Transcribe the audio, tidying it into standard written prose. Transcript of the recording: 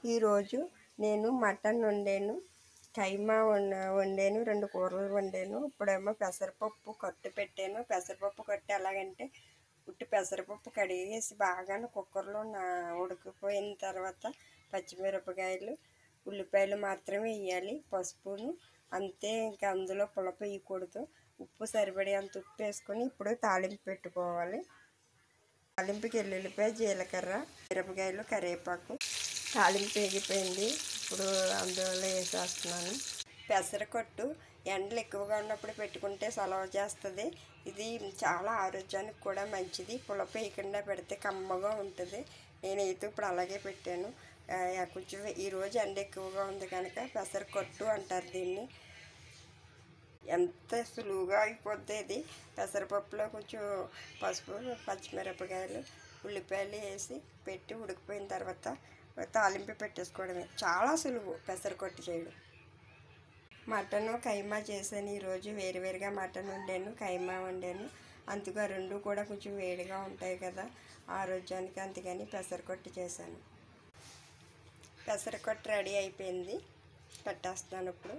ఈరోజు నేను మటన్ వండాను, కైమా వండాను, 2 కూరలు వండాను. ఇప్పుడేమో పెసరపప్పు కట్టు పెట్టాను. పెసరపప్పు కట్టు ఎలాగంటే ఉట్టి పెసరపప్పు కడిగేసి బాగా కుక్కర్లో ఉడికిపోయిన తర్వాత పచ్చిమిరపకాయలు, ఉల్లిపాయలు మాత్రమే వేయాలి, పసుపును అంతే. ఇంకా అందులో పులప వేయకూడదు. ఉప్పు సరిపడే అంత ఉప్పు వేసుకొని ఇప్పుడు తాలింపు పెట్టుకోవాలి. తాలింపుకి వెల్లుల్లిపాయ, జీలకర్ర, మిరపకాయలు, కరివేపాకు. తాలింపు వేగిపోయింది. ఇప్పుడు అందులో వేసేస్తున్నాను. పెసరకట్టు ఎండలు ఎక్కువగా ఉన్నప్పుడు పెట్టుకుంటే సలవ చేస్తుంది. ఇది చాలా ఆరోగ్యానికి కూడా మంచిది. పులప వేయకుండా పెడితే కమ్మగా ఉంటుంది. నేనైతే ఇప్పుడు అలాగే పెట్టాను. కొంచెం ఈరోజు ఎండ ఎక్కువగా ఉంది కనుక పెసరకట్టు అంటారు దీన్ని. ఎంత సులువుగా అయిపోద్ది ఇది. పెసరపప్పులో కొంచెం పసుపు, పచ్చిమిరపకాయలు, ఉల్లిపాయలు వేసి పెట్టి ఉడికిపోయిన తర్వాత తాలింపు పెట్టేసుకోవడమే. చాలా సులువు పెసరకట్టు చేయడం. మటను కైమా చేశాను ఈరోజు. వేరువేరుగా మటన్ వండాను, కైమా వండాను. అందుకు ఆ రెండు కూడా కొంచెం వేడిగా ఉంటాయి కదా ఆరోగ్యానికి, అందుకని పెసరకట్టు చేశాను. పెసరకట్టు రెడీ అయిపోయింది. పెట్టేస్తున్నాను ఇప్పుడు.